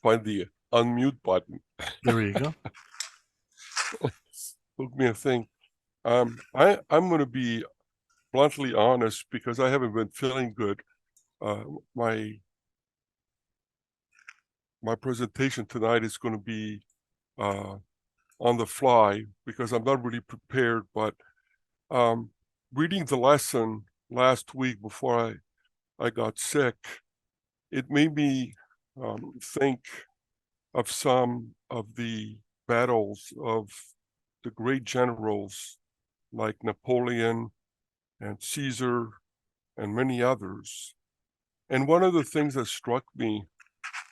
find the unmute button. There you go. Took me a thing. I'm going to be bluntly honest because I haven't been feeling good. My presentation tonight is going to be on the fly because I'm not really prepared. But reading the lesson last week before I got sick, it made me think of some of the battles of the great generals like Napoleon and Caesar and many others. And one of the things that struck me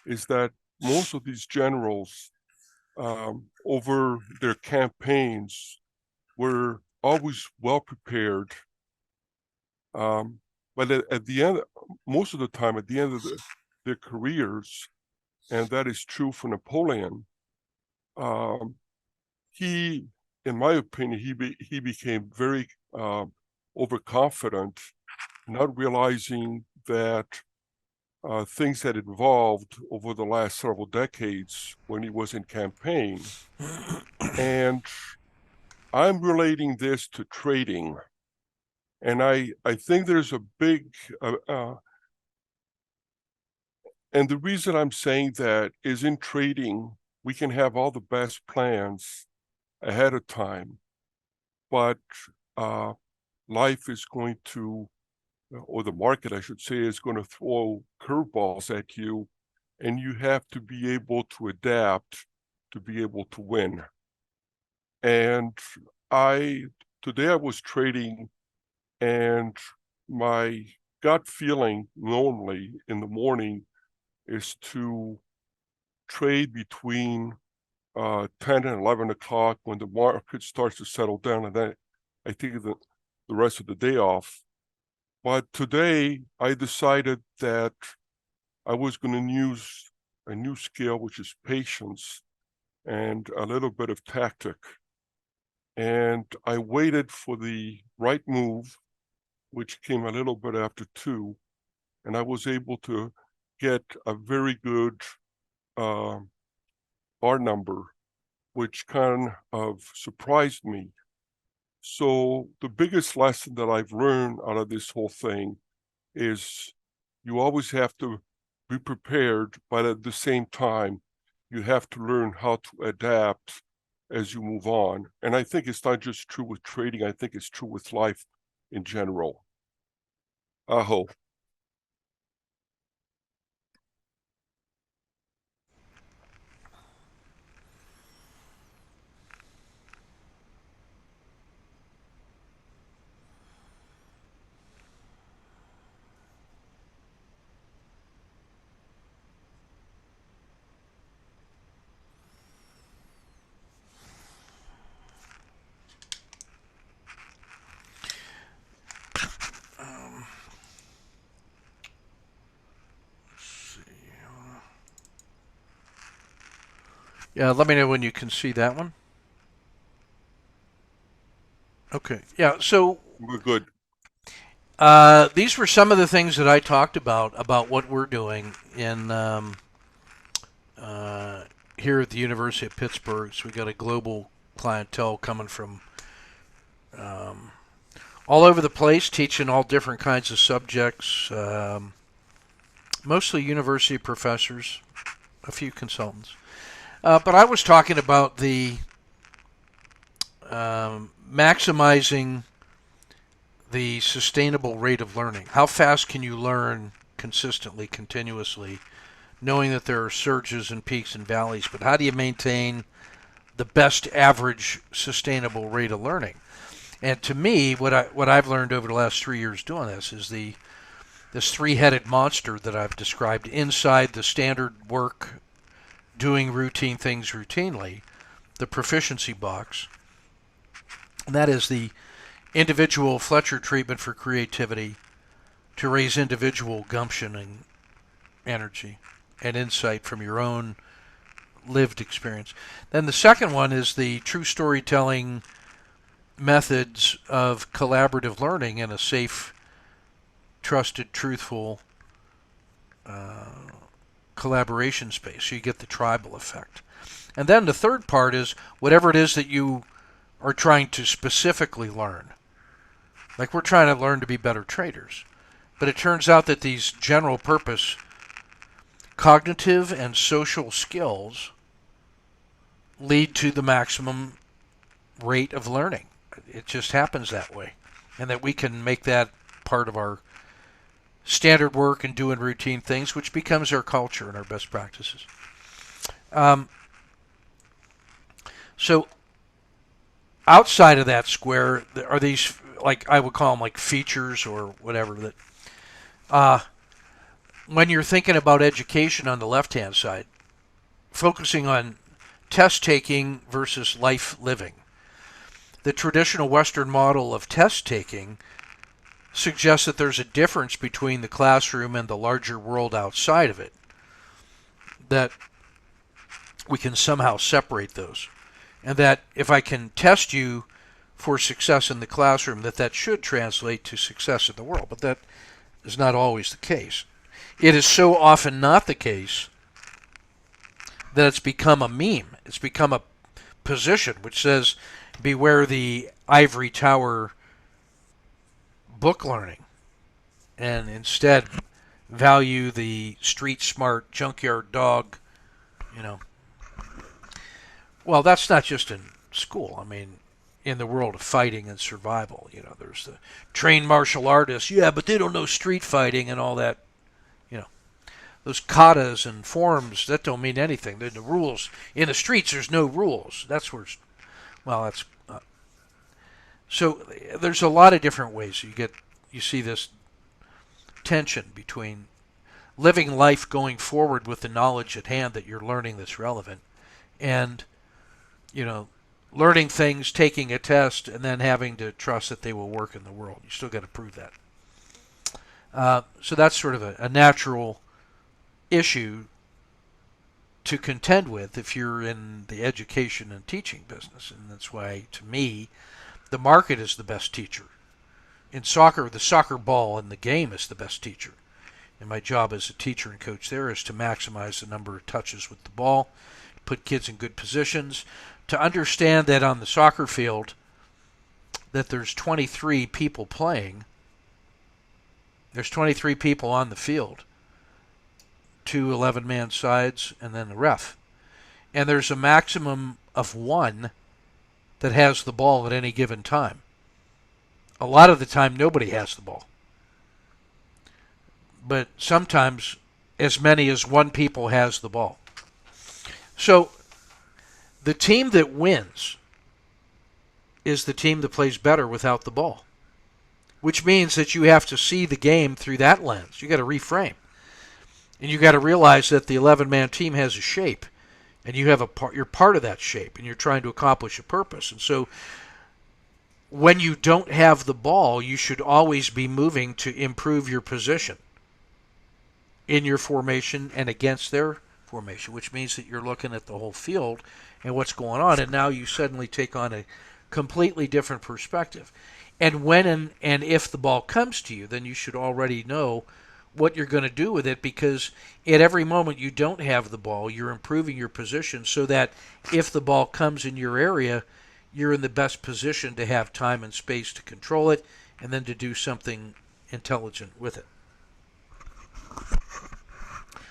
is that most of these generals over their campaigns were always well prepared. But at the end, most of the time, at the end of their careers, and that is true for Napoleon, he, in my opinion, he became very overconfident, not realizing that things had evolved over the last several decades when he was in campaign. And I'm relating this to trading. And I think there's a big, and the reason I'm saying that is in trading, we can have all the best plans ahead of time, but life is going to, or the market, I should say, is going to throw curveballs at you, and you have to be able to adapt to be able to win. And today I was trading, and my gut feeling normally in the morning is to trade between 10 and 11 o'clock when the market starts to settle down, and then I take the rest of the day off. But today I decided that I was going to use a new skill, which is patience and a little bit of tactic. And I waited for the right move, which came a little bit after 2, and I was able to get a very good bar number, which kind of surprised me. So the biggest lesson that I've learned out of this whole thing is you always have to be prepared, but at the same time, you have to learn how to adapt as you move on. And I think it's not just true with trading, I think it's true with life in general. Aho. Yeah, let me know when you can see that one. Okay. Yeah, so We're good. these were some of the things that I talked about what we're doing in here at the University of Pittsburgh. So we got a global clientele coming from all over the place, teaching all different kinds of subjects, mostly university professors, a few consultants. But I was talking about the maximizing the sustainable rate of learning. How fast can you learn consistently, continuously, knowing that there are surges and peaks and valleys, but how do you maintain the best average sustainable rate of learning? And to me, what I've learned over the last 3 years doing this is this three-headed monster that I've described inside the standard work, doing routine things routinely, the proficiency box. And that is the individual Fletcher treatment for creativity to raise individual gumption and energy and insight from your own lived experience. Then the second one is the true storytelling methods of collaborative learning in a safe, trusted, truthful collaboration space, so you get the tribal effect. And then the third part is whatever it is that you are trying to specifically learn. Like we're trying to learn to be better traders. But it turns out that these general purpose cognitive and social skills lead to the maximum rate of learning. It just happens that way. And that we can make that part of our standard work and doing routine things, which becomes our culture and our best practices. So outside of that square are these, like I would call them like features or whatever, that when you're thinking about education on the left-hand side, focusing on test taking versus life living. The traditional Western model of test taking suggests that there's a difference between the classroom and the larger world outside of it, that we can somehow separate those, and that if I can test you for success in the classroom, that should translate to success in the world, but that is not always the case. It is so often not the case that it's become a meme. It's become a position which says, beware the ivory tower book learning, and instead value the street smart junkyard dog, Well, that's not just in school. I mean, in the world of fighting and survival, there's the trained martial artists. Yeah, but they don't know street fighting and all that. Those katas and forms, that don't mean anything. The rules in the streets, there's no rules. That's where, that's. So there's a lot of different ways you see this tension between living life going forward with the knowledge at hand that you're learning that's relevant, and learning things, taking a test, and then having to trust that they will work in the world. You still got to prove that. So that's sort of a natural issue to contend with if you're in the education and teaching business. And that's why, to me, the market is the best teacher. In soccer, the soccer ball in the game is the best teacher. And my job as a teacher and coach there is to maximize the number of touches with the ball, put kids in good positions, to understand that on the soccer field that there's 23 people playing. There's 23 people on the field. 2 11-man sides, and then the ref. And there's a maximum of 1 that has the ball at any given time. A lot of the time, nobody has the ball. But sometimes, as many as 1 people has the ball. So, the team that wins is the team that plays better without the ball. Which means that you have to see the game through that lens. You got to reframe. And you got to realize that the 11-man team has a shape, and you have you're part of that shape, and you're trying to accomplish a purpose. And so when you don't have the ball, you should always be moving to improve your position in your formation and against their formation, which means that you're looking at the whole field and what's going on, and now you suddenly take on a completely different perspective. And when and if the ball comes to you, then you should already know what you're going to do with it, because at every moment you don't have the ball, you're improving your position so that if the ball comes in your area, you're in the best position to have time and space to control it and then to do something intelligent with it.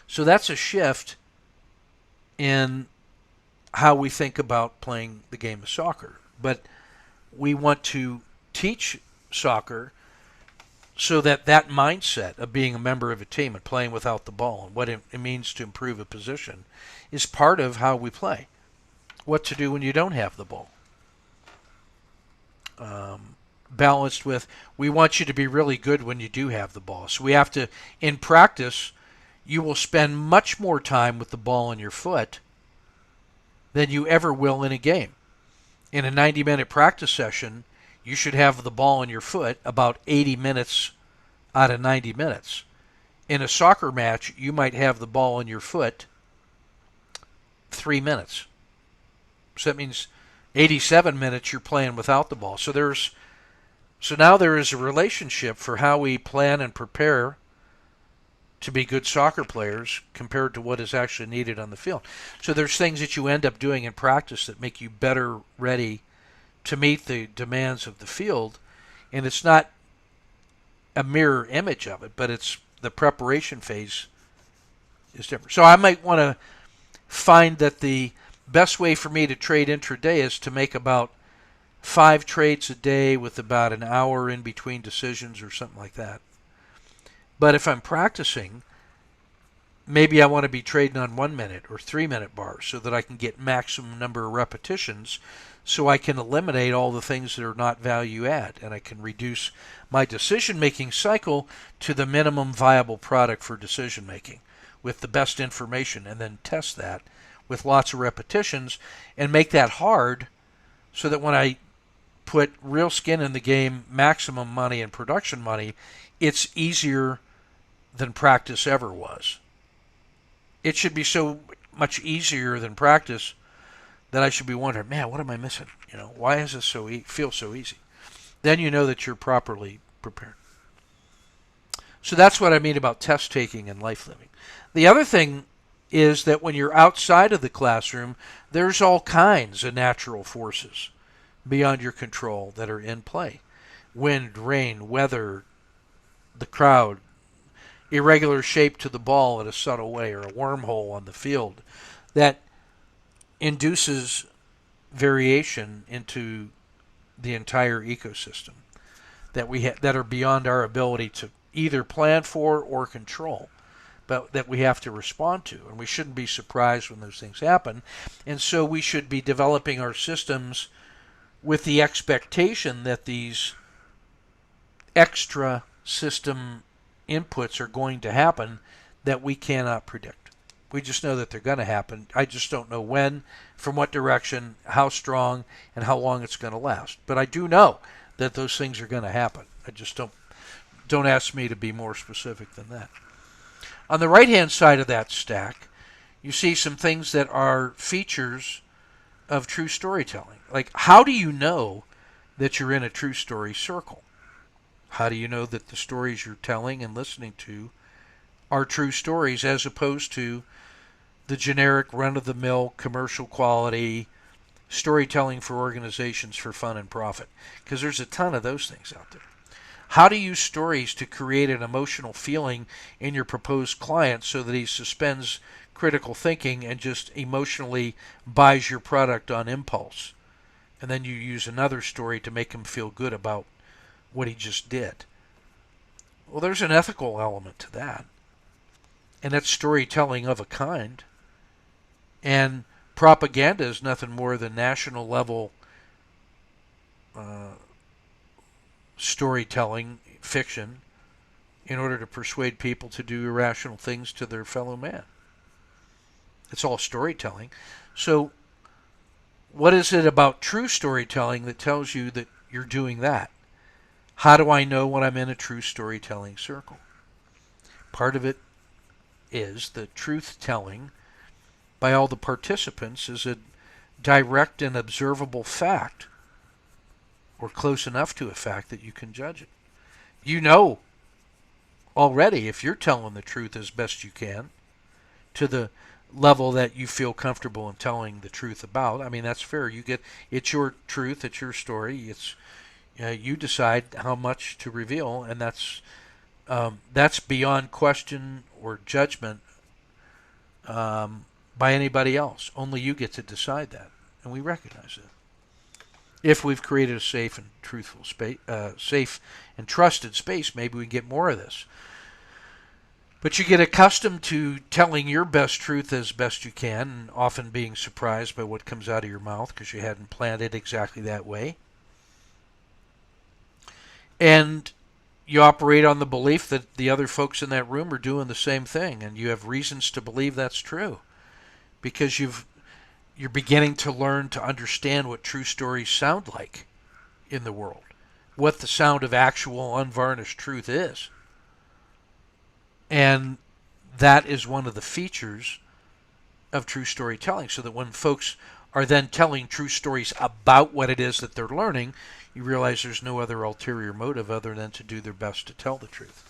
So that's a shift in how we think about playing the game of soccer. But we want to teach soccer so that mindset of being a member of a team and playing without the ball and what it means to improve a position is part of how we play. What to do when you don't have the ball. Balanced with, we want you to be really good when you do have the ball. So we have to, in practice, you will spend much more time with the ball in your foot than you ever will in a game. In a 90-minute practice session, you should have the ball in your foot about 80 minutes out of 90 minutes. In a soccer match, you might have the ball in your foot 3 minutes. So that means 87 minutes you're playing without the ball. So now there is a relationship for how we plan and prepare to be good soccer players compared to what is actually needed on the field. So there's things that you end up doing in practice that make you better ready to meet the demands of the field, and it's not a mirror image of it, but it's the preparation phase is different. So I might want to find that the best way for me to trade intraday is to make about 5 trades a day with about an hour in between decisions or something like that. But if I'm practicing, maybe I want to be trading on 1 minute or 3 minute bars so that I can get maximum number of repetitions, so I can eliminate all the things that are not value add, and I can reduce my decision making cycle to the minimum viable product for decision making with the best information, and then test that with lots of repetitions and make that hard so that when I put real skin in the game, maximum money and production money, it's easier than practice ever was. It should be so much easier than practice that I should be wondering, man, what am I missing? Why is this feel so easy? Then you know that you're properly prepared. So that's what I mean about test taking and life living. The other thing is that when you're outside of the classroom, there's all kinds of natural forces beyond your control that are in play. Wind, rain, weather, the crowd, irregular shape to the ball in a subtle way, or a wormhole on the field that induces variation into the entire ecosystem that that are beyond our ability to either plan for or control, but that we have to respond to. And we shouldn't be surprised when those things happen. And so we should be developing our systems with the expectation that these extra system inputs are going to happen that we cannot predict. We just know that they're going to happen. I just don't know when, from what direction, how strong, and how long it's going to last. But I do know that those things are going to happen. I just don't ask me to be more specific than that. On the right-hand side of that stack, you see some things that are features of true storytelling. Like, how do you know that you're in a true story circle? How do you know that the stories you're telling and listening to are true stories as opposed to the generic run-of-the-mill commercial quality storytelling for organizations for fun and profit? Because there's a ton of those things out there. How to use stories to create an emotional feeling in your proposed client so that he suspends critical thinking and just emotionally buys your product on impulse. And then you use another story to make him feel good about what he just did. Well, there's an ethical element to that. And that's storytelling of a kind. And propaganda is nothing more than national level storytelling, fiction, in order to persuade people to do irrational things to their fellow man. It's all storytelling. So what is it about true storytelling that tells you that you're doing that? How do I know when I'm in a true storytelling circle? Part of it is the truth telling by all the participants is a direct and observable fact, or close enough to a fact that you can judge it. You know already if you're telling the truth as best you can to the level that you feel comfortable in telling the truth about. I mean, that's fair. It's your truth, it's your story. It's you decide how much to reveal, and that's beyond question or judgment by anybody else. Only you get to decide that, and we recognize that. If we've created a safe and truthful space, safe and trusted space, maybe we get more of this. But you get accustomed to telling your best truth as best you can, and often being surprised by what comes out of your mouth because you hadn't planned it exactly that way. And you operate on the belief that the other folks in that room are doing the same thing, and you have reasons to believe that's true because you're beginning to learn to understand what true stories sound like in the world, what the sound of actual unvarnished truth is. And that is one of the features of true storytelling, so that when folks are then telling true stories about what it is that they're learning, you realize there's no other ulterior motive other than to do their best to tell the truth.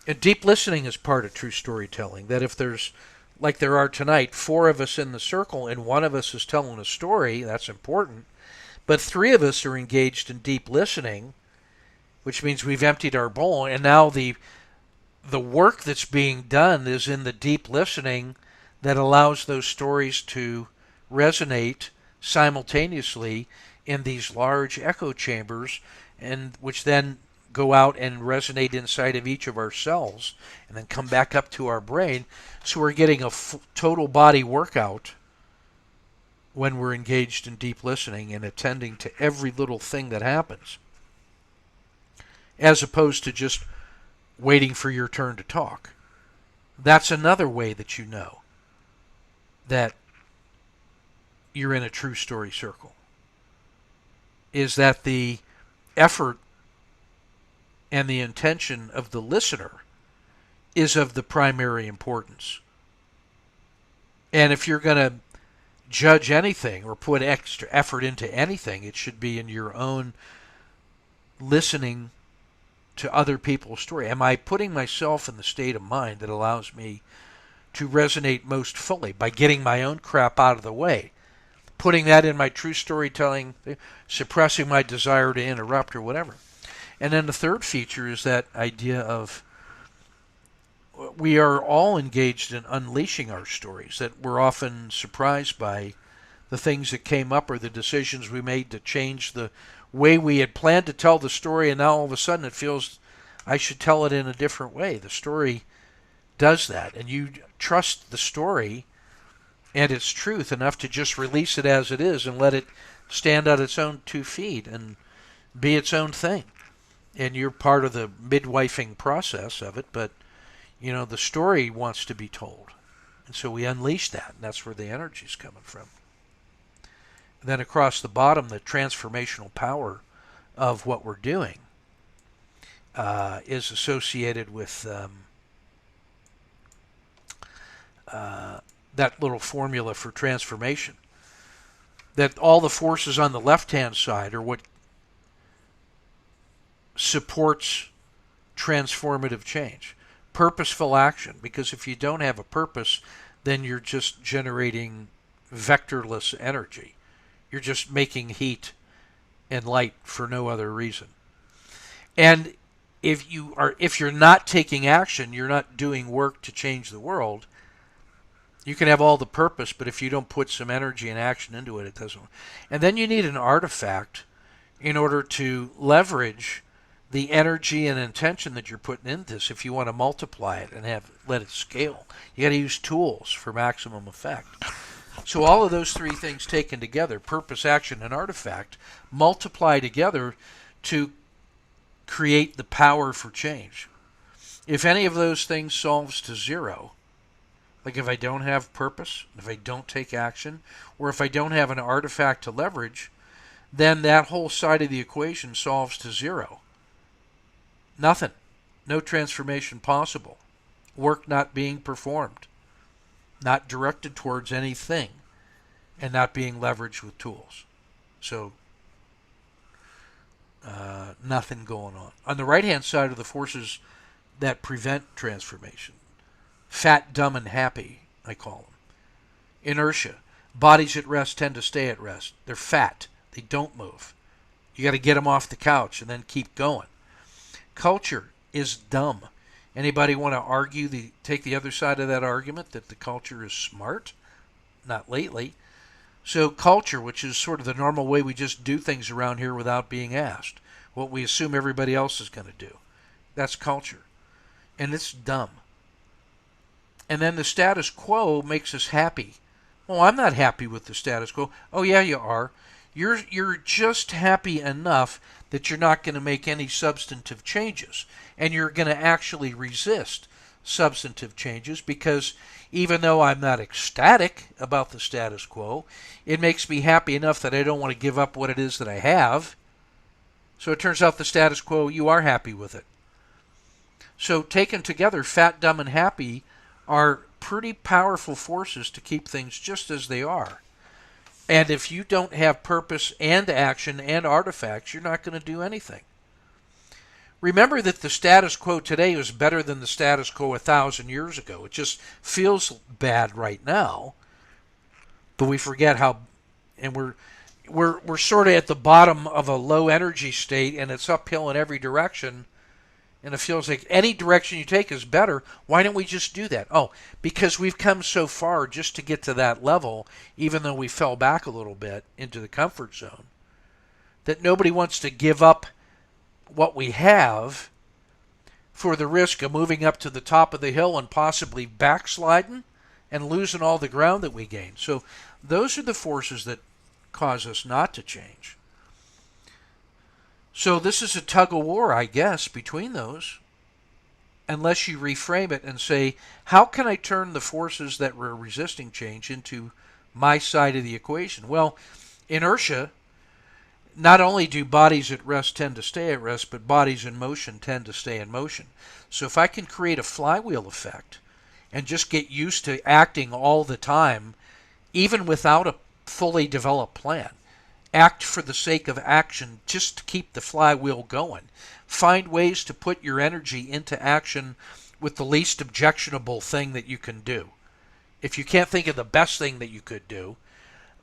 And deep listening is part of true storytelling. That if there's, like there are tonight, four of us in the circle and one of us is telling a story, that's important. But three of us are engaged in deep listening, which means we've emptied our bowl, and now the work that's being done is in the deep listening that allows those stories to resonate simultaneously in these large echo chambers, and which then go out and resonate inside of each of our cells and then come back up to our brain. So we're getting a total body workout when we're engaged in deep listening and attending to every little thing that happens, as opposed to just waiting for your turn to talk. That's another way that you know that you're in a true story circle, is that the effort and the intention of the listener is of the primary importance. And if you're going to judge anything or put extra effort into anything, it should be in your own listening to other people's story. Am I putting myself in the state of mind that allows me to resonate most fully by getting my own crap out of the way, putting that in my true storytelling, suppressing my desire to interrupt or whatever? And then the third feature is that idea of we are all engaged in unleashing our stories, that we're often surprised by the things that came up or the decisions we made to change the way we had planned to tell the story, and now all of a sudden it feels I should tell it in a different way. The story does that, and you trust the story and its truth enough to just release it as it is and let it stand on its own 2 feet and be its own thing. And you're part of the midwifing process of it, but the story wants to be told. And so we unleash that, and that's where the energy's coming from. And then across the bottom, the transformational power of what we're doing is associated with that little formula for transformation. That all the forces on the left-hand side are what supports transformative change. Purposeful action, because if you don't have a purpose, then you're just generating vectorless energy. You're just making heat and light for no other reason. And if you're not taking action, you're not doing work to change the world. You can have all the purpose, but if you don't put some energy and action into it, it doesn't work. And then you need an artifact in order to leverage the energy and intention that you're putting into this. If you want to multiply it and let it scale, you got to use tools for maximum effect. So all of those three things taken together, purpose, action, and artifact, multiply together to create the power for change. If any of those things solves to zero, like if I don't have purpose, if I don't take action, or if I don't have an artifact to leverage, then that whole side of the equation solves to zero. Nothing. No transformation possible. Work not being performed. Not directed towards anything. And not being leveraged with tools. So, nothing going on. On the right-hand side are the forces that prevent transformation. Fat, dumb, and happy, I call them. Inertia. Bodies at rest tend to stay at rest. They're fat. They don't move. You got to get them off the couch and then keep going. Culture is dumb. Anybody want to take the other side of that argument that the culture is smart? Not lately. So culture, which is sort of the normal way we just do things around here without being asked, what we assume everybody else is going to do, that's culture. And it's dumb. And then the status quo makes us happy. Well, I'm not happy with the status quo. Oh yeah, you are. You're just happy enough that you're not going to make any substantive changes. And you're going to actually resist substantive changes because even though I'm not ecstatic about the status quo, it makes me happy enough that I don't want to give up what it is that I have. So it turns out the status quo, you are happy with it. So taken together, fat, dumb, and happy are pretty powerful forces to keep things just as they are. And if you don't have purpose and action and artifacts, you're not going to do anything. Remember that the status quo today is better than the status quo 1,000 years ago. It just feels bad right now, but we forget how, and we're sort of at the bottom of a low energy state, and it's uphill in every direction. And it feels like any direction you take is better. Why don't we just do that? Oh, because we've come so far just to get to that level, even though we fell back a little bit into the comfort zone, that nobody wants to give up what we have for the risk of moving up to the top of the hill and possibly backsliding and losing all the ground that we gained. So those are the forces that cause us not to change. So this is a tug of war, I guess, between those, unless you reframe it and say, how can I turn the forces that were resisting change into my side of the equation? Well, inertia, not only do bodies at rest tend to stay at rest, but bodies in motion tend to stay in motion. So if I can create a flywheel effect and just get used to acting all the time, even without a fully developed plan, act for the sake of action just to keep the flywheel going. Find ways to put your energy into action with the least objectionable thing that you can do. If you can't think of the best thing that you could do,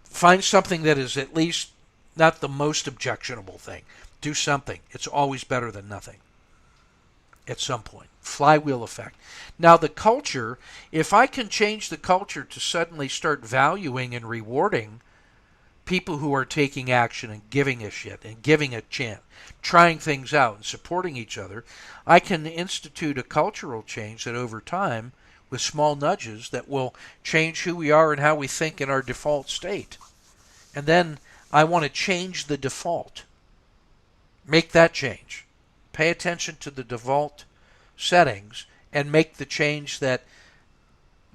find something that is at least not the most objectionable thing. Do something. It's always better than nothing at some point. Flywheel effect. Now the culture, if I can change the culture to suddenly start valuing and rewarding people who are taking action and giving a shit and giving a chance, trying things out and supporting each other, I can institute a cultural change that over time, with small nudges, that will change who we are and how we think in our default state. And then I want to change the default. Make that change. Pay attention to the default settings and make the change that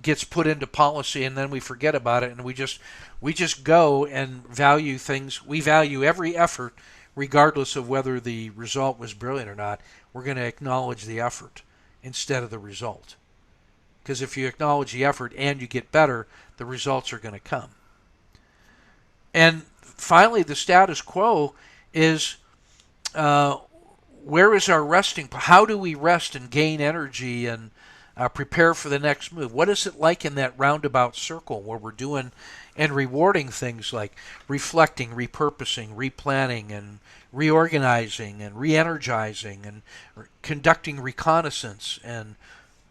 gets put into policy, and then we forget about it, and we just go and value things. We value every effort regardless of whether the result was brilliant or not. We're going to acknowledge the effort instead of the result, because if you acknowledge the effort and you get better, the results are going to come. And finally, the status quo is where is our resting? How do we rest and gain energy and prepare for the next move? What is it like in that roundabout circle where we're doing and rewarding things like reflecting, repurposing, replanning, and reorganizing, and re-energizing, and conducting reconnaissance, and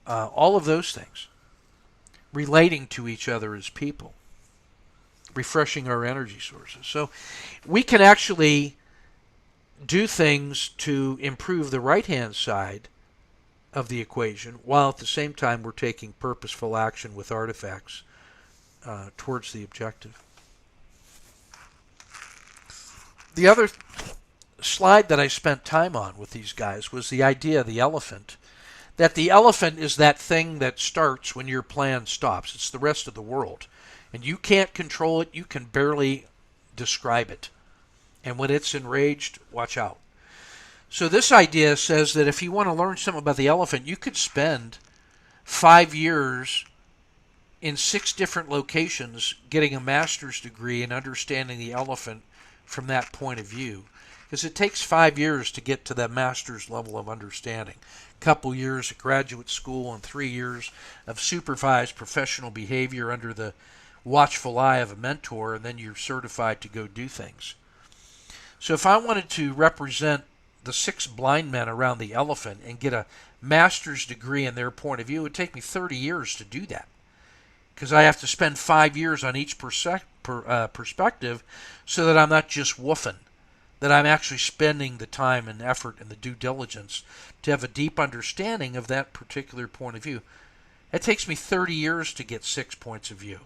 all of those things, relating to each other as people, refreshing our energy sources. So we can actually do things to improve the right-hand side of the equation, while at the same time we're taking purposeful action with artifacts towards the objective. The other slide that I spent time on with these guys was the idea of the elephant. That the elephant is that thing that starts when your plan stops. It's the rest of the world. And you can't control it. You can barely describe it. And when it's enraged, watch out. So this idea says that if you want to learn something about the elephant, you could spend 5 years in 6 different locations getting a master's degree and understanding the elephant from that point of view. Because it takes 5 years to get to that master's level of understanding. A couple years at graduate school and 3 years of supervised professional behavior under the watchful eye of a mentor, and then you're certified to go do things. So if I wanted to represent the 6 blind men around the elephant and get a master's degree in their point of view, it would take me 30 years to do that. Because I have to spend 5 years on each perspective so that I'm not just woofing, that I'm actually spending the time and effort and the due diligence to have a deep understanding of that particular point of view. It takes me 30 years to get 6 points of view.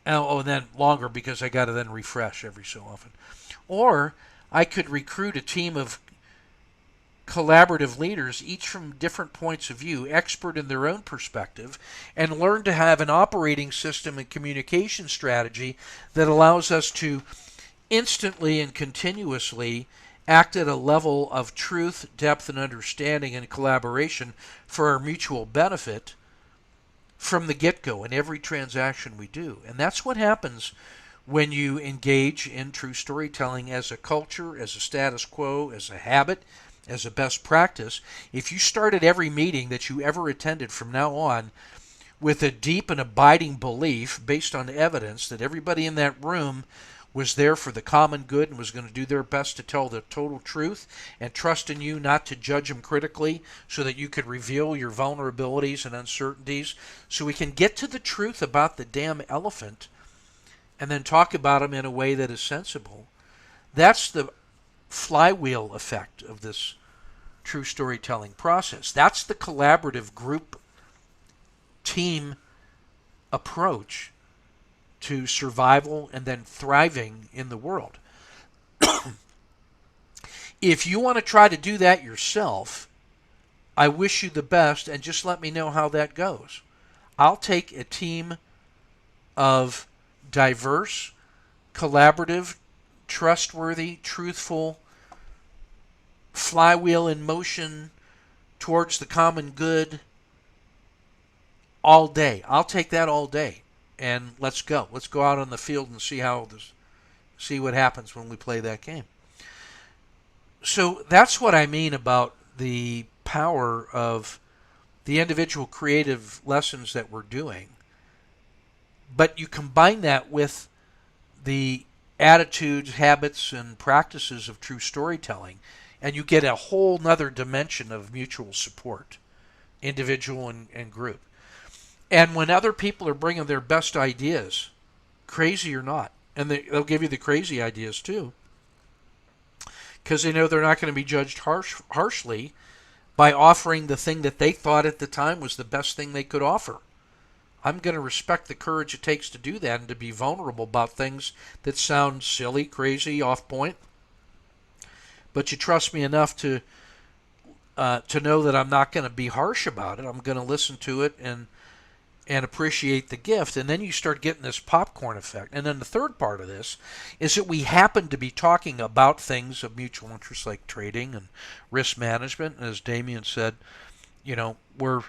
And then longer because I got to then refresh every so often. Or I could recruit a team of collaborative leaders, each from different points of view, expert in their own perspective, and learn to have an operating system and communication strategy that allows us to instantly and continuously act at a level of truth, depth, and understanding and collaboration for our mutual benefit from the get-go in every transaction we do. And that's what happens when you engage in true storytelling as a culture, as a status quo, as a habit, as a best practice. If you started every meeting that you ever attended from now on with a deep and abiding belief based on evidence that everybody in that room was there for the common good and was going to do their best to tell the total truth, and trust in you not to judge them critically so that you could reveal your vulnerabilities and uncertainties, so we can get to the truth about the damn elephant and then talk about them in a way that is sensible. That's the flywheel effect of this true storytelling process. That's the collaborative group team approach to survival and then thriving in the world. If you want to try to do that yourself, I wish you the best, and just let me know how that goes. I'll take a team of diverse, collaborative, trustworthy, truthful, flywheel in motion towards the common good all day. I'll take that all day. And let's go. Let's go out on the field and see what happens when we play that game. So that's what I mean about the power of the individual creative lessons that we're doing. But you combine that with the attitudes, habits, and practices of true storytelling, and you get a whole nother dimension of mutual support, individual and group. And when other people are bringing their best ideas, crazy or not, and they'll give you the crazy ideas too, because they know they're not going to be judged harshly by offering the thing that they thought at the time was the best thing they could offer. I'm going to respect the courage it takes to do that and to be vulnerable about things that sound silly, crazy, off point. But you trust me enough to know that I'm not going to be harsh about it. I'm going to listen to it and appreciate the gift. And then you start getting this popcorn effect. And then the third part of this is that we happen to be talking about things of mutual interest like trading and risk management. And as Damien said, we're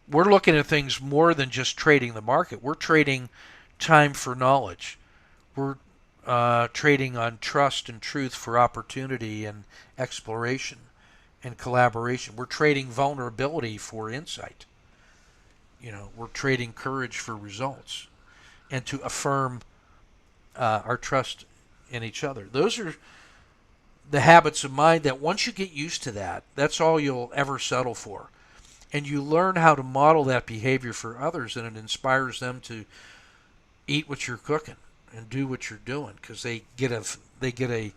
looking at things more than just trading the market. We're trading time for knowledge. We're trading on trust and truth for opportunity and exploration and collaboration. We're trading vulnerability for insight. We're trading courage for results and to affirm our trust in each other. Those are the habits of mind that once you get used to that, that's all you'll ever settle for. And you learn how to model that behavior for others, and it inspires them to eat what you're cooking and do what you're doing, because they get a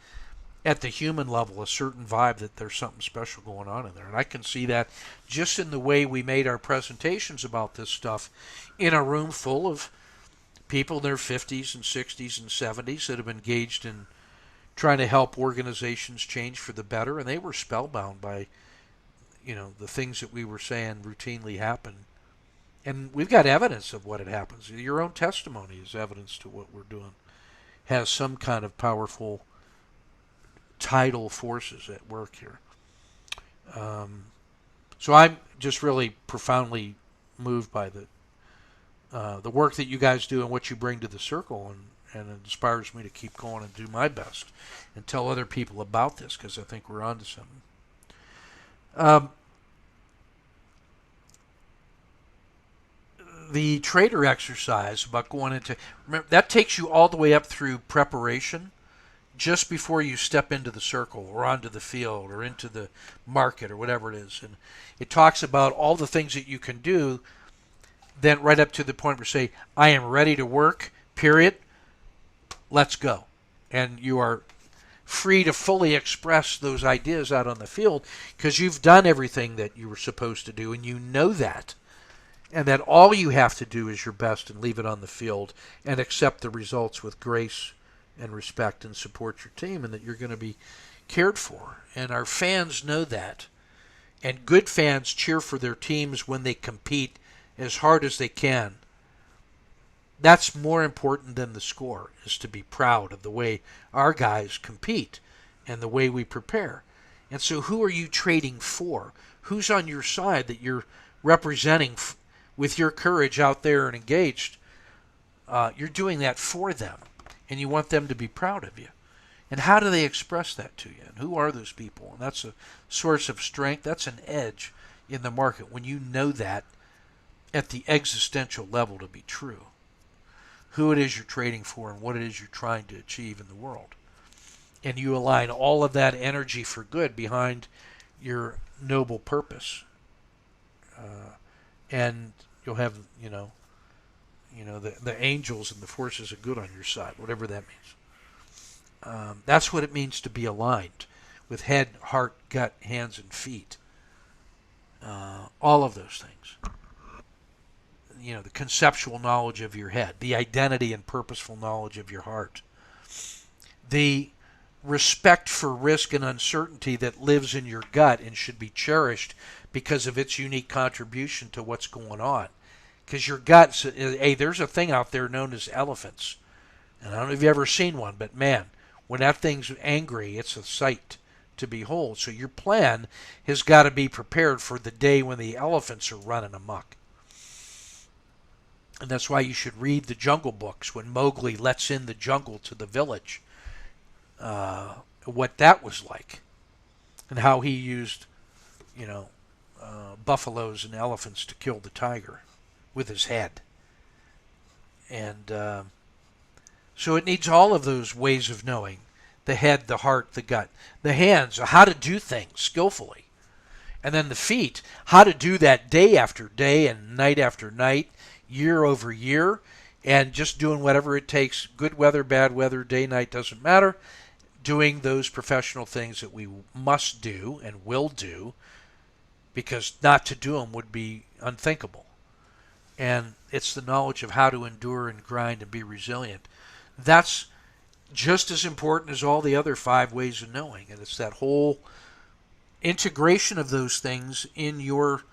at the human level a certain vibe that there's something special going on in there. And I can see that just in the way we made our presentations about this stuff in a room full of people in their 50s and 60s and 70s that have engaged in trying to help organizations change for the better, and they were spellbound by the things that we were saying routinely happen. And we've got evidence of what it happens. Your own testimony is evidence to what we're doing. Has some kind of powerful tidal forces at work here. So I'm just really profoundly moved by the work that you guys do and what you bring to the circle, and it inspires me to keep going and do my best and tell other people about this, because I think we're onto something. The traitor exercise about going into, remember, that takes you all the way up through preparation, just before you step into the circle or onto the field or into the market or whatever it is. And it talks about all the things that you can do, then right up to the point where you say, I am ready to work, period, let's go. And you are free to fully express those ideas out on the field because you've done everything that you were supposed to do, and you know that. And that all you have to do is your best and leave it on the field and accept the results with grace and respect and support your team, and that you're going to be cared for. And our fans know that. And good fans cheer for their teams when they compete as hard as they can. That's more important than the score, is to be proud of the way our guys compete and the way we prepare. And so who are you trading for? Who's on your side that you're representing with your courage out there and engaged? You're doing that for them. and you want them to be proud of you. And how do they express that to you? And who are those people? And that's a source of strength. That's an edge in the market when you know that at the existential level to be true. Who it is you're trading for and what it is you're trying to achieve in the world. And you align all of that energy for good behind your noble purpose. And you'll have, the angels and the forces of good on your side, whatever that means. That's what it means to be aligned with head, heart, gut, hands, and feet. All of those things. The conceptual knowledge of your head, the identity and purposeful knowledge of your heart, the respect for risk and uncertainty that lives in your gut and should be cherished because of its unique contribution to what's going on. Because your gut, hey, there's a thing out there known as elephants. And I don't know if you've ever seen one, but man, when that thing's angry, it's a sight to behold. So your plan has got to be prepared for the day when the elephants are running amok. And that's why you should read the Jungle Books when Mowgli lets in the jungle to the village. What that was like. And how he used, buffaloes and elephants to kill the tiger with his head. And so it needs all of those ways of knowing. The head, the heart, the gut. The hands, how to do things skillfully. And then the feet, how to do that day after day and night after night, year over year, and just doing whatever it takes, good weather, bad weather, day, night, doesn't matter, doing those professional things that we must do and will do, because not to do them would be unthinkable. And it's the knowledge of how to endure and grind and be resilient. That's just as important as all the other 5 ways of knowing. And it's that whole integration of those things in your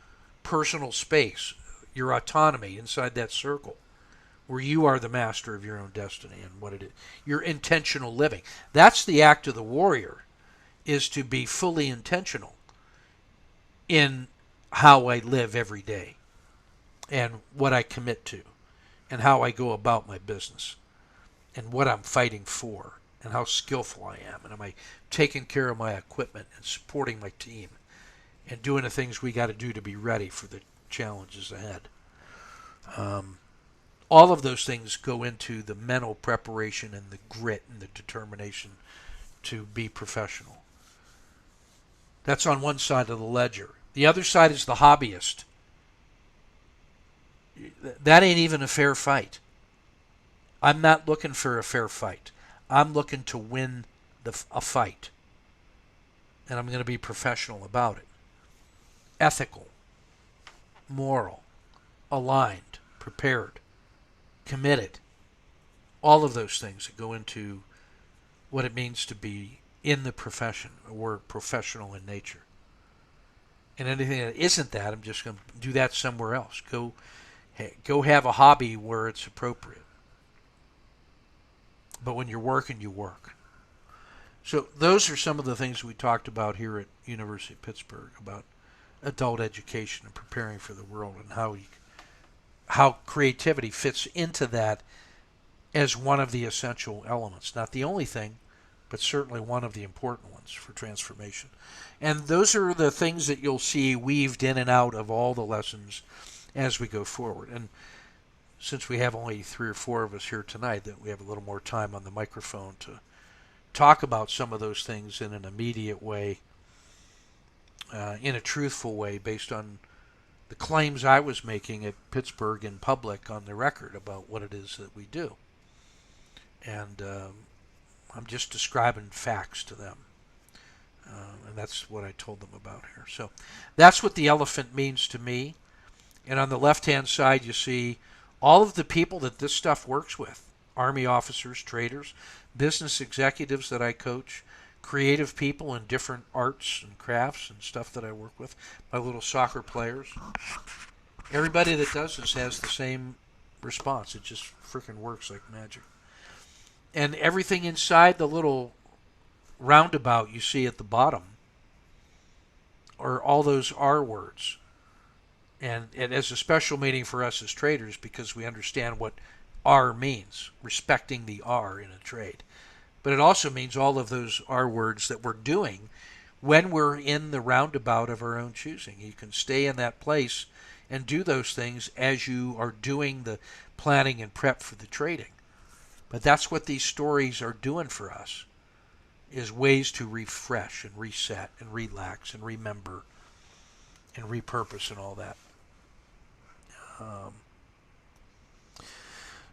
personal space, your autonomy inside that circle, where you are the master of your own destiny and what it is. Your intentional living. That's the act of the warrior, is to be fully intentional in how I live every day and what I commit to and how I go about my business and what I'm fighting for and how skillful I am and am I taking care of my equipment and supporting my team and doing the things we got to do to be ready for the challenges ahead. All of those things go into the mental preparation and the grit and the determination to be professional. That's on one side of the ledger. The other side is the hobbyist. That ain't even a fair fight. I'm not looking for a fair fight. I'm looking to win a fight. And I'm going to be professional about it. Ethical, moral, aligned, prepared, committed. All of those things that go into what it means to be in the profession, or professional in nature. And anything that isn't that, I'm just going to do that somewhere else. Go have a hobby where it's appropriate. But when you're working, you work. So those are some of the things we talked about here at University of Pittsburgh about adult education and preparing for the world, and how creativity fits into that as one of the essential elements. Not the only thing, but certainly one of the important ones for transformation. And those are the things that you'll see weaved in and out of all the lessons as we go forward. And since we have only 3 or 4 of us here tonight, that we have a little more time on the microphone to talk about some of those things in an immediate way, in a truthful way, based on the claims I was making at Pittsburgh in public on the record about what it is that we do. And I'm just describing facts to them. And that's what I told them about here. So that's what the elephant means to me. And on the left-hand side, you see all of the people that this stuff works with. Army officers, traders, business executives that I coach, creative people in different arts and crafts and stuff that I work with, my little soccer players. Everybody that does this has the same response. It just freaking works like magic. And everything inside the little roundabout you see at the bottom are all those R words. And it has a special meaning for us as traders because we understand what R means, respecting the R in a trade. But it also means all of those R words that we're doing when we're in the roundabout of our own choosing. You can stay in that place and do those things as you are doing the planning and prep for the trading. But that's what these stories are doing for us, is ways to refresh and reset and relax and remember and repurpose and all that.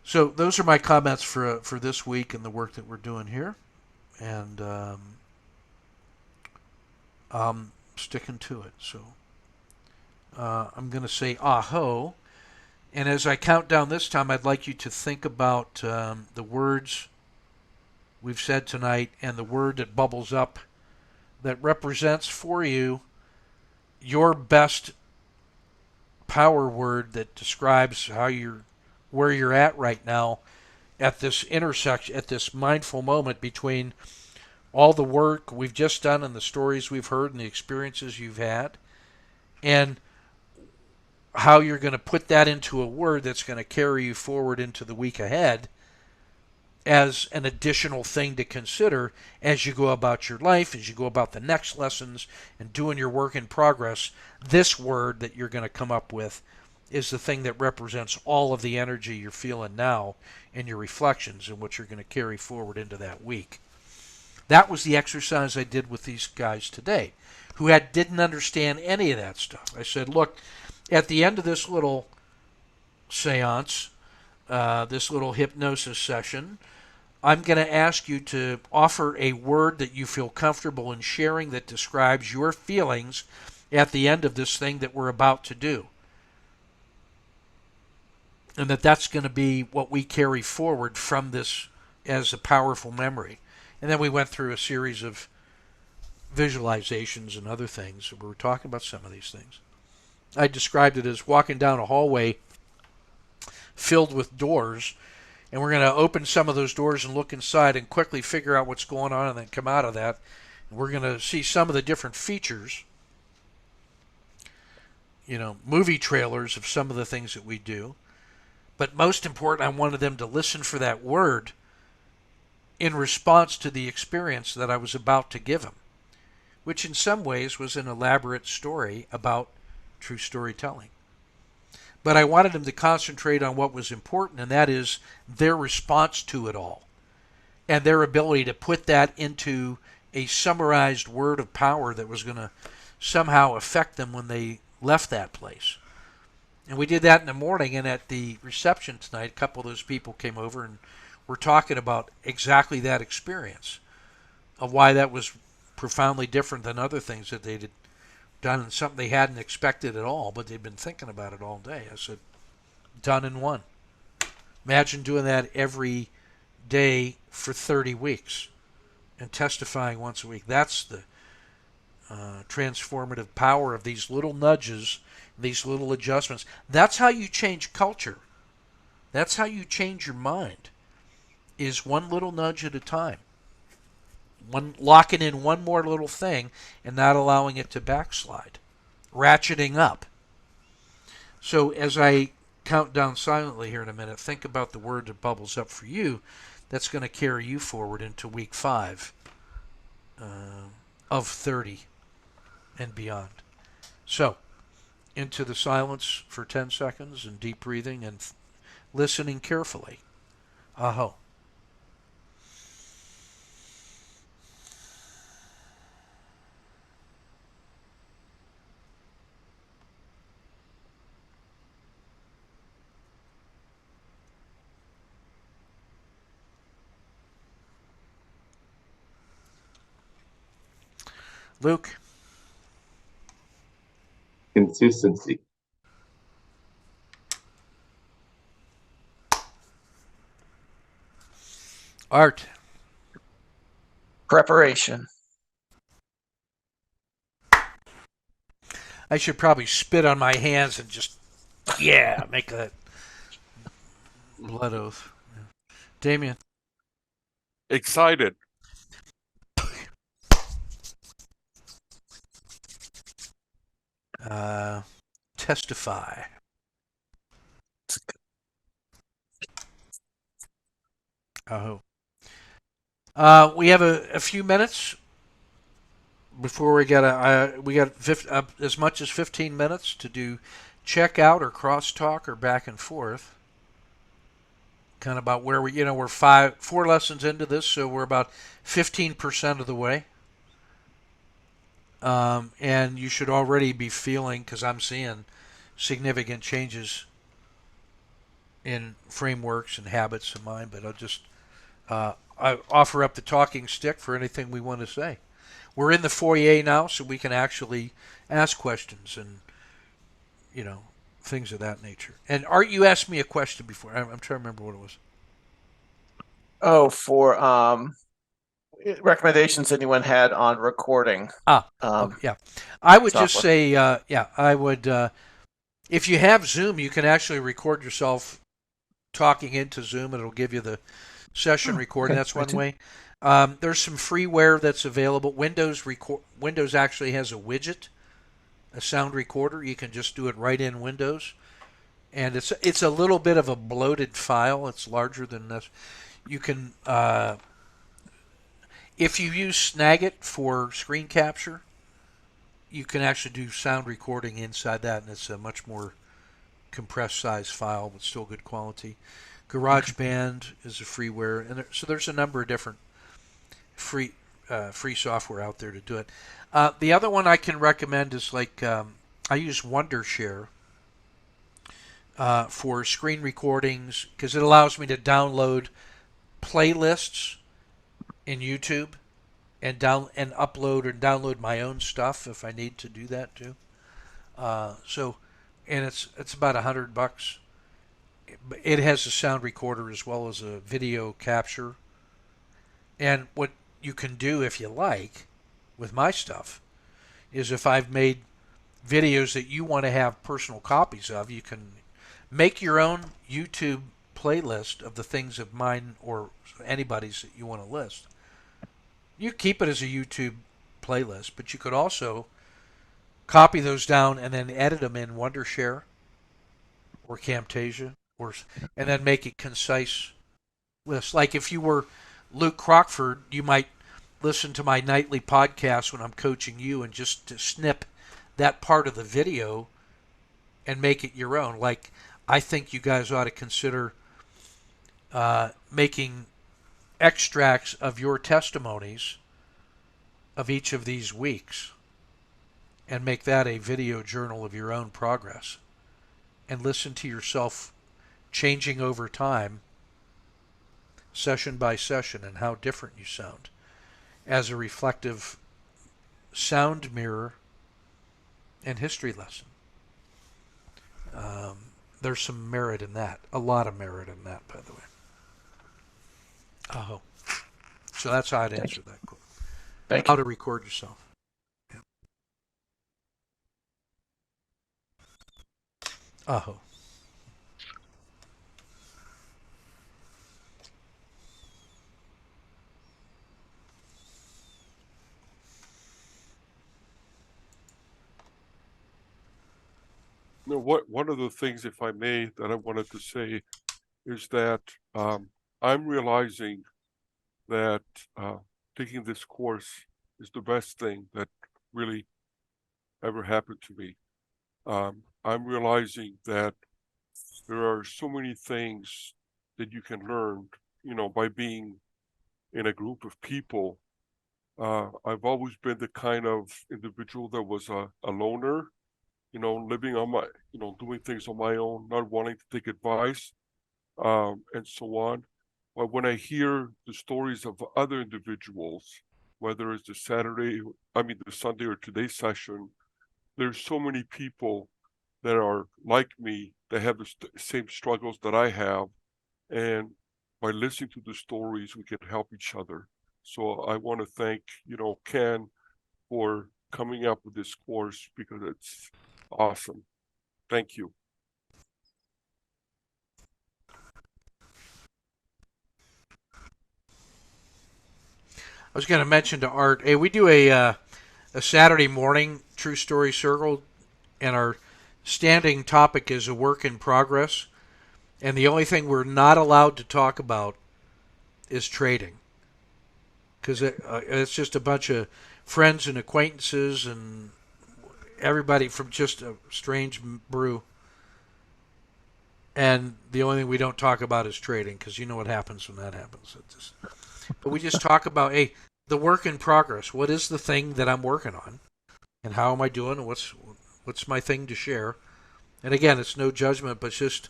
So those are my comments for this week and the work that we're doing here, and I'm sticking to it. So I'm going to say aho, and as I count down this time, I'd like you to think about the words we've said tonight and the word that bubbles up that represents for you your best power word that describes where you're at right now at this intersection, at this mindful moment between all the work we've just done and the stories we've heard and the experiences you've had, and how you're going to put that into a word that's going to carry you forward into the week ahead as an additional thing to consider as you go about your life, as you go about the next lessons and doing your work in progress. This word that you're going to come up with is the thing that represents all of the energy you're feeling now in your reflections and what you're going to carry forward into that week. That was the exercise I did with these guys today, who didn't understand any of that stuff. I said, look, at the end of this little seance, this little hypnosis session, I'm going to ask you to offer a word that you feel comfortable in sharing that describes your feelings at the end of this thing that we're about to do. And that's going to be what we carry forward from this as a powerful memory. And then we went through a series of visualizations and other things. We were talking about some of these things. I described it as walking down a hallway filled with doors, and we're going to open some of those doors and look inside and quickly figure out what's going on and then come out of that. And we're going to see some of the different features, movie trailers of some of the things that we do. But most important, I wanted them to listen for that word in response to the experience that I was about to give them, which in some ways was an elaborate story about true storytelling. But I wanted them to concentrate on what was important, and that is their response to it all and their ability to put that into a summarized word of power that was going to somehow affect them when they left that place. And we did that in the morning, and at the reception tonight, a couple of those people came over and were talking about exactly that experience of why that was profoundly different than other things that they had done, and something they hadn't expected at all, but they'd been thinking about it all day. I said, done in one. Imagine doing that every day for 30 weeks and testifying once a week. That's the transformative power of these little nudges, these little adjustments. That's how you change culture. That's how you change your mind, is one little nudge at a time. Locking in one more little thing and not allowing it to backslide. Ratcheting up. So as I count down silently here in a minute, think about the word that bubbles up for you that's going to carry you forward into week 5 of 30 and beyond. So, into the silence for 10 seconds and deep breathing and listening carefully. Aho. Luke. Consistency. Art. Preparation. I should probably spit on my hands and just, make that blood oath. Damien. Excited. Testify. Oh. We have a few minutes before we got as much as 15 minutes to do checkout or crosstalk or back and forth. Kind of about where we're 4 lessons into this, so we're about 15% of the way. And you should already be feeling, because I'm seeing significant changes in frameworks and habits of mine. But I offer up the talking stick for anything we want to say. We're in the foyer now, so we can actually ask questions and things of that nature. And Art, you asked me a question before. I'm trying to remember what it was. Oh, for recommendations anyone had on recording. Okay, yeah. I would software. just say, I would. If you have Zoom, you can actually record yourself talking into Zoom, and it'll give you the session recording. Okay, That's one way. There's some freeware that's available. Windows actually has a widget, a sound recorder. You can just do it right in Windows, and it's a little bit of a bloated file. It's larger than this. You can, if you use Snagit for screen capture, you can actually do sound recording inside that, and it's a much more compressed size file, but still good quality. GarageBand is a freeware, and so there's a number of different free software out there to do it. The other one I can recommend is I use Wondershare for screen recordings because it allows me to download playlists in YouTube and upload and download my own stuff if I need to do that too. And it's about $100. It has a sound recorder as well as a video capture. And what you can do if you like with my stuff is if I've made videos that you want to have personal copies of, you can make your own YouTube playlist of the things of mine or anybody's that you want to list. You keep it as a YouTube playlist, but you could also copy those down and then edit them in Wondershare or Camtasia, and then make a concise list. Like if you were Luke Crockford, you might listen to my nightly podcast when I'm coaching you and just to snip that part of the video and make it your own. Like I think you guys ought to consider making extracts of your testimonies of each of these weeks and make that a video journal of your own progress and listen to yourself changing over time, session by session, and how different you sound as a reflective sound mirror and history lesson. There's some merit in that, a lot of merit in that, by the way. Oh, so that's how I'd answer that question. Thank How you. to record yourself. Yeah. Oh. You know, one of the things, if I may, that I wanted to say is that I'm realizing that taking this course is the best thing that really ever happened to me. I'm realizing that there are so many things that you can learn, by being in a group of people. I've always been the kind of individual that was a loner, living on my, doing things on my own, not wanting to take advice, and so on. But when I hear the stories of other individuals, whether it's the Sunday or today's session, there's so many people that are like me, that have the same struggles that I have. And by listening to the stories, we can help each other. So I want to thank, Ken for coming up with this course because it's awesome. Thank you. I was going to mention to Art, hey, we do a Saturday morning True Story Circle, and our standing topic is a work in progress. And the only thing we're not allowed to talk about is trading, because it's just a bunch of friends and acquaintances and everybody from just a strange brew. And the only thing we don't talk about is trading, because you know what happens when that happens. But we just talk about, hey, the work in progress. What is the thing that I'm working on, and how am I doing, and what's my thing to share? And again, it's no judgment, but it's just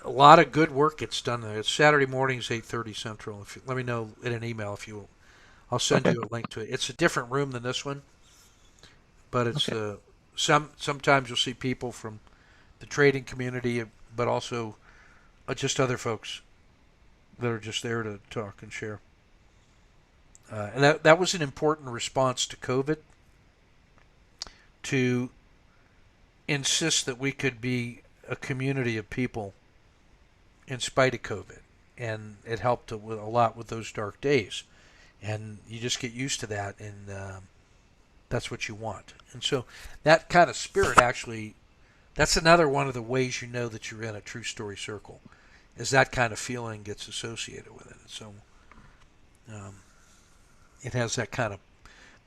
a lot of good work gets done there. It's Saturday mornings, 8:30 Central. If you, let me know in an email if you. I'll send Okay. you a link to it. It's a different room than this one, but it's Okay. sometimes you'll see people from the trading community, but also just other folks that are just there to talk and share. And that was an important response to COVID, to insist that we could be a community of people in spite of COVID, and it helped a lot with those dark days. And you just get used to that, and that's what you want. And so that kind of spirit actually, that's another one of the ways you know that you're in a true story circle, is that kind of feeling gets associated with it. So um, it has that kind of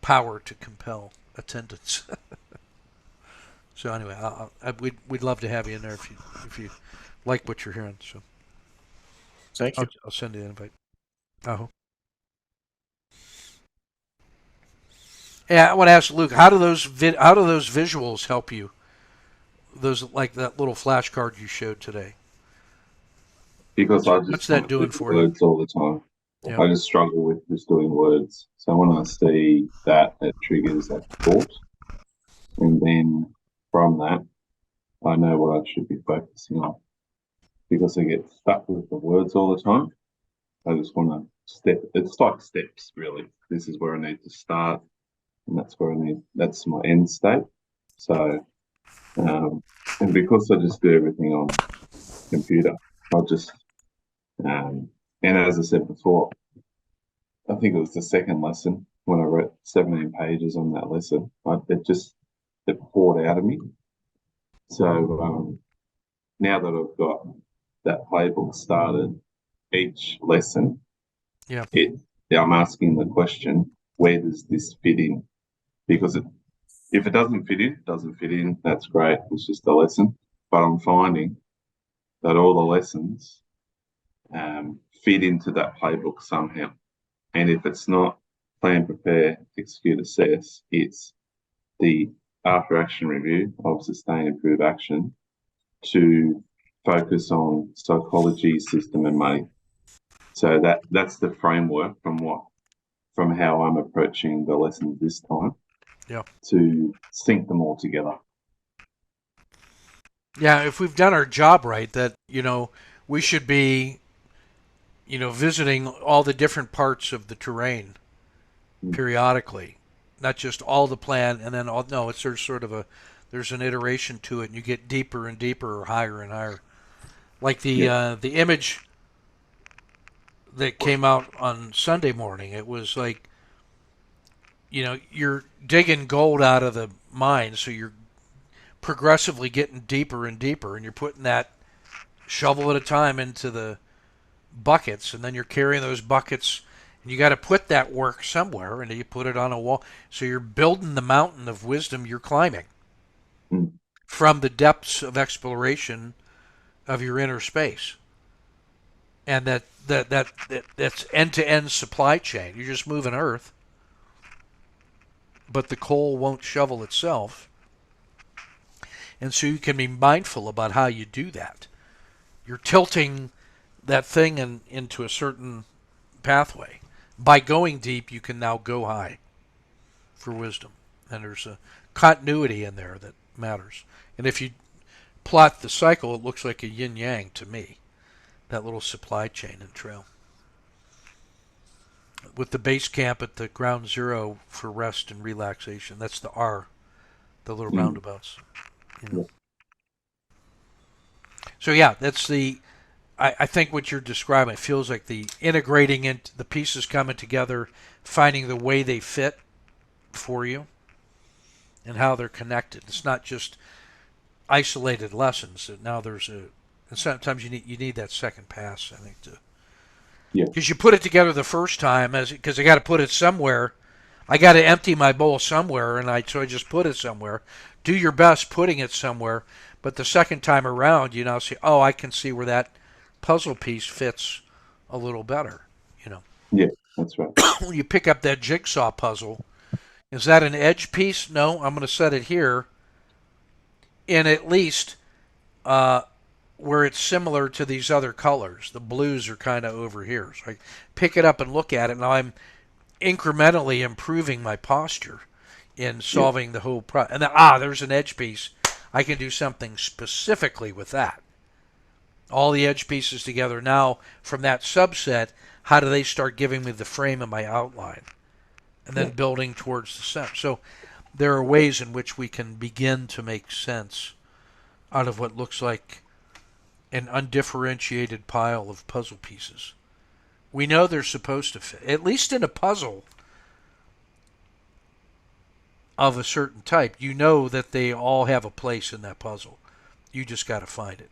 power to compel attendance. So anyway, we'd love to have you in there if you like what you're hearing. So Thank you. I'll send you an invite. Oh. Yeah, I want to ask Luke, how do those visuals help you? Those, like that little flashcard you showed today. Because I What's just that want to doing do for you? words all the time. Yeah. I just struggle with just doing words. So when I see that, it triggers a thought. And then from that, I know what I should be focusing on. Because I get stuck with the words all the time, I just want to step. It's like steps, really. This is where I need to start. And that's my end state. So, and because I just do everything on computer, I'll just, and as I said before, I think it was the second lesson when I wrote 17 pages on that lesson. It poured out of me. So now that I've got that playbook started, each lesson, Yeah. I'm asking the question, where does this fit in? Because if it doesn't fit in, it doesn't fit in. That's great. It's just a lesson. But I'm finding that all the lessons fit into that playbook somehow. And if it's not plan, prepare, execute, assess, it's the after action review of sustain, improve action to focus on psychology, system, and money. So that's the framework from how I'm approaching the lessons this time. Yeah. To sync them all together. Yeah, if we've done our job right, that we should be visiting all the different parts of the terrain periodically, not just all the plan and then all. No, it's there's an iteration to it, and you get deeper and deeper, or higher and higher. Like the image that came out on Sunday morning, it was like you're digging gold out of the mine, so you're progressively getting deeper and deeper, and you're putting that shovel at a time into the buckets, and then you're carrying those buckets, and you got to put that work somewhere, and you put it on a wall. So you're building the mountain of wisdom you're climbing from the depths of exploration of your inner space, and that's end-to-end supply chain. You're just moving earth, but the coal won't shovel itself, and so you can be mindful about how you do that. You're tilting that thing into a certain pathway. By going deep, you can now go high for wisdom. And there's a continuity in there that matters. And if you plot the cycle, it looks like a yin yang to me, that little supply chain and trail. With the base camp at the ground zero for rest and relaxation. That's the R, the little roundabouts. So yeah, that's I think what you're describing, it feels like the integrating into the pieces coming together, finding the way they fit for you and how they're connected. It's not just isolated lessons. Now and sometimes you need that second pass, I think, Yeah. Because you put it together the first time, because I got to put it somewhere. I got to empty my bowl somewhere, so I just put it somewhere. Do your best putting it somewhere, but the second time around, you now see, oh, I can see where that puzzle piece fits a little better. You know, Yeah, that's right. when you pick up that jigsaw puzzle, is that an edge piece? No, I'm going to set it here, in at least where it's similar to these other colors. The blues are kind of over here. So I pick it up and look at it. Now I'm incrementally improving my posture in solving the whole problem. And then, there's an edge piece. I can do something specifically with that. All the edge pieces together. Now, from that subset, how do they start giving me the frame of my outline? And then building towards the center. So there are ways in which we can begin to make sense out of what looks like an undifferentiated pile of puzzle pieces. We know they're supposed to fit, at least in a puzzle of a certain type. You know that they all have a place in that puzzle. You just got to find it.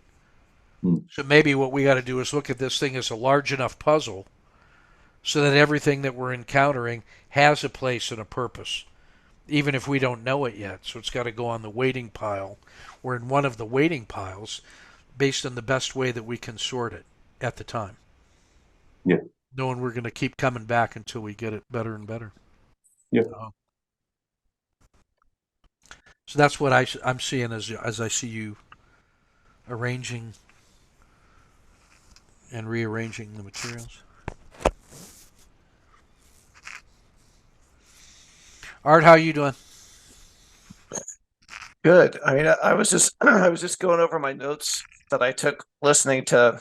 So maybe what we got to do is look at this thing as a large enough puzzle so that everything that we're encountering has a place and a purpose, even if we don't know it yet. So it's got to go on the waiting pile, or in one of the waiting piles, based on the best way that we can sort it at the time. Yeah. Knowing we're going to keep coming back until we get it better and better. Yeah. So that's what I'm seeing as I see you arranging and rearranging the materials. Art, how are you doing? Good. I mean, I was just I was just going over my notes that I took listening to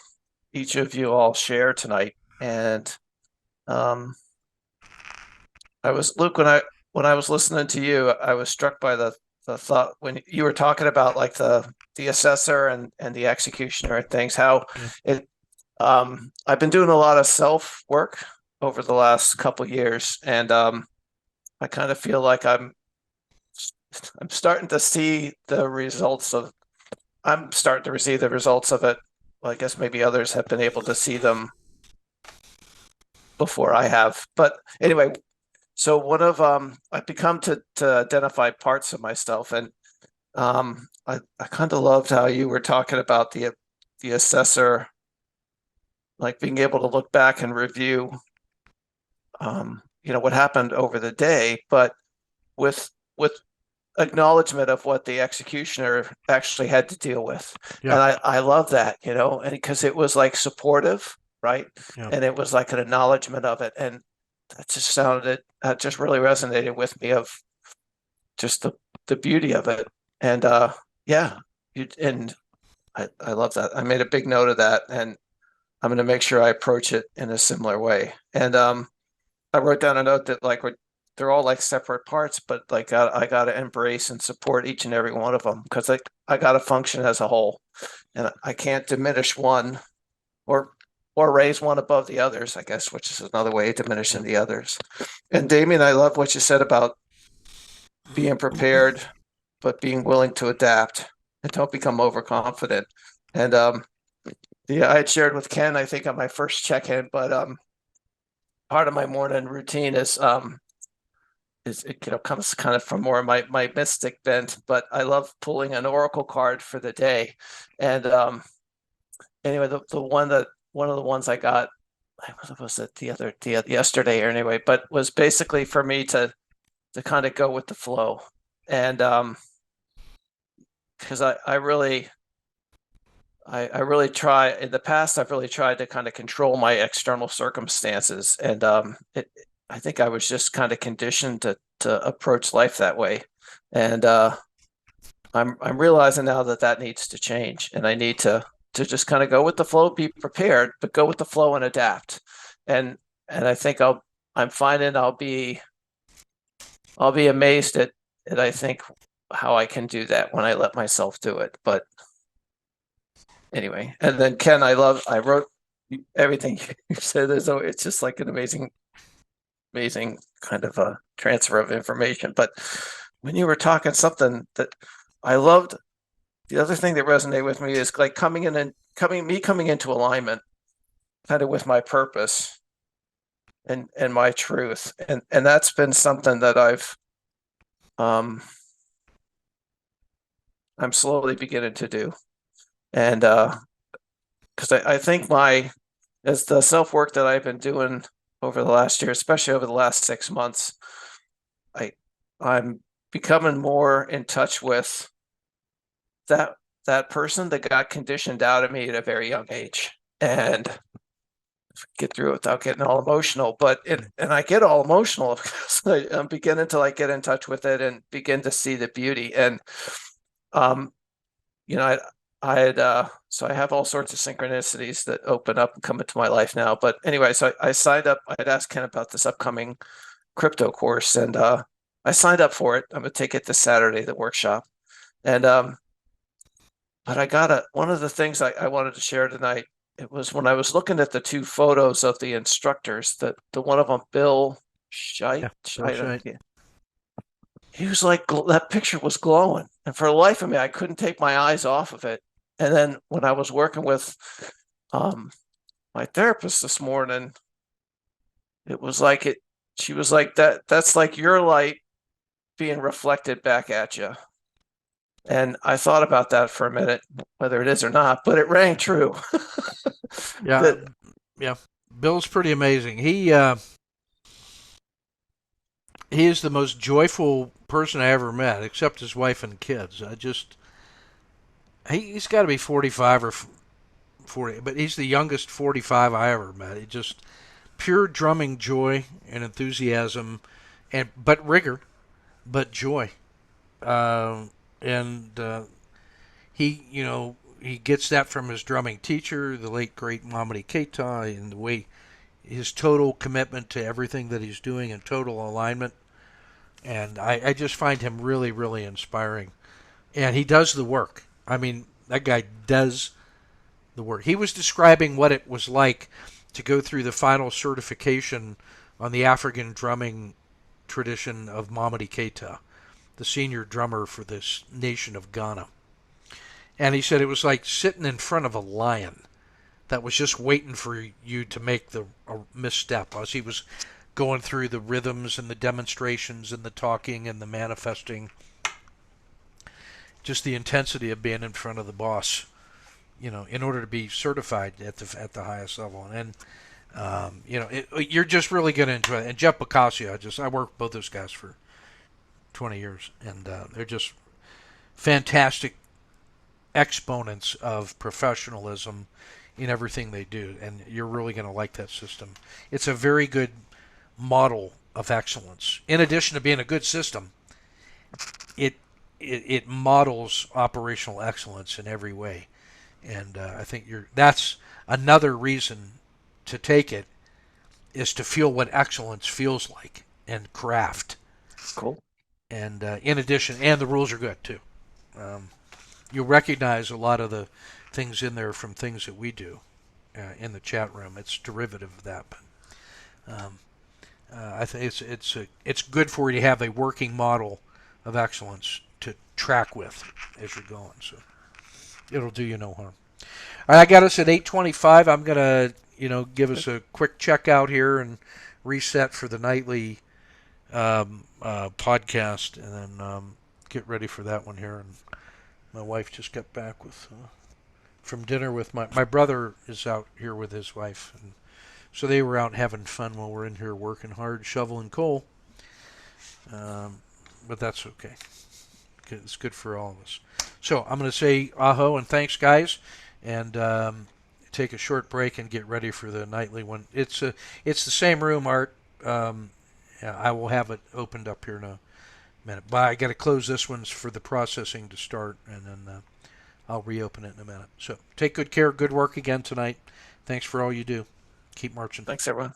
each of you all share tonight, and I was Luke when I was listening to you, I was struck by the thought when you were talking about like the assessor and the executioner and things, how it I've been doing a lot of self work over the last couple years, and I kind of feel like I'm starting to see the results of I'm starting to receive the results of it. Well, I guess maybe others have been able to see them before I have. But anyway, so one of I've become to identify parts of myself, and I kind of loved how you were talking about the assessor, like being able to look back and review what happened over the day, but with acknowledgement of what the executioner actually had to deal with. And I love that, and because it was like supportive, right? And it was like an acknowledgement of it. And that just really resonated with me of just the beauty of it. And I love that. I made a big note of that, and I'm going to make sure I approach it in a similar way. And I wrote down a note that like they're all like separate parts, but like I got to embrace and support each and every one of them, because I got to function as a whole, and I can't diminish one or raise one above the others, I guess, which is another way of diminishing the others. And Damien, I love what you said about being prepared, but being willing to adapt and don't become overconfident. And I had shared with Ken, I think on my first check-in, but part of my morning routine is it comes kind of from more my mystic bent, but I love pulling an oracle card for the day. And anyway, one of the ones I got, was it yesterday or anyway, but was basically for me to kind of go with the flow. And because I really try in the past, I've really tried to kind of control my external circumstances, and I think I was just kind of conditioned to approach life that way, and I'm realizing now that needs to change, and I need to just kind of go with the flow, be prepared, but go with the flow and adapt, and I think I'm finding I'll be amazed at I think how I can do that when I let myself do it, but. Anyway, and then Ken, I wrote everything you said. It's just like an amazing kind of a transfer of information. But when you were talking, something that I loved, the other thing that resonated with me is like coming into alignment. kind of with my purpose and my truth. And that's been something that I'm slowly beginning to do. And because I think as the self-work that I've been doing over the last year, especially over the last 6 months, I'm becoming more in touch with that person that got conditioned out of me at a very young age. And get through it without getting all emotional, but and I get all emotional because I'm beginning to get in touch with it and begin to see the beauty. And you know, I had so I have all sorts of synchronicities that open up and come into my life now. But anyway, so I signed up. I'd asked Ken about this upcoming crypto course, and I signed up for it. I'm gonna take it this Saturday, the workshop. And but I got one of the things I wanted to share tonight. It was when I was looking at the 2 photos of the instructors, that the one of them, Bill Scheidt, he was like, that picture was glowing. And for the life of me, I couldn't take my eyes off of it. And then when I was working with my therapist this morning, it was like she was like, that's like your light being reflected back at you. And I thought about that for a minute, whether it is or not, but it rang true. Yeah. Bill's pretty amazing. He is the most joyful person I ever met, except his wife and kids. He's got to be 45 or 40, but he's the youngest 45 I ever met. It just pure drumming joy and enthusiasm, but rigor, but joy. He gets that from his drumming teacher, the late great Mamadi Keita, and the way his total commitment to everything that he's doing and total alignment. And I just find him really, really inspiring. And he does the work. I mean, that guy does the work. He was describing what it was like to go through the final certification on the African drumming tradition of Mamadi Keita, the senior drummer for this nation of Ghana. And he said it was like sitting in front of a lion that was just waiting for you to make a misstep as he was going through the rhythms and the demonstrations and the talking and the manifesting. Just the intensity of being in front of the boss, in order to be certified at the highest level. And you're just really going to enjoy it. And Jeff Bocasio, I worked with both those guys for 20 years, and they're just fantastic exponents of professionalism in everything they do, and you're really going to like that system. It's a very good model of excellence. In addition to being a good system, it models operational excellence in every way, and I think that's another reason to take it, is to feel what excellence feels like and craft. Cool. And in addition, and the rules are good too. You'll recognize a lot of the things in there from things that we do in the chat room. It's derivative of that, but I think it's good for you to have a working model of excellence to track with as you're going. So it'll do you no harm. All right, I got us at 8:25. I'm gonna give us a quick checkout here and reset for the nightly podcast, and then get ready for that one here. And my wife just got back from dinner with my brother is out here with his wife, and so they were out having fun while we're in here working hard, shoveling coal. But that's okay. It's good for all of us. So I'm going to say aho and thanks, guys, and take a short break and get ready for the nightly one. It's the same room, Art. I will have it opened up here in a minute, but I got to close this one for the processing to start, and then I'll reopen it in a minute. So take good care. Good work again tonight. Thanks for all you do. Keep marching. Thanks, everyone.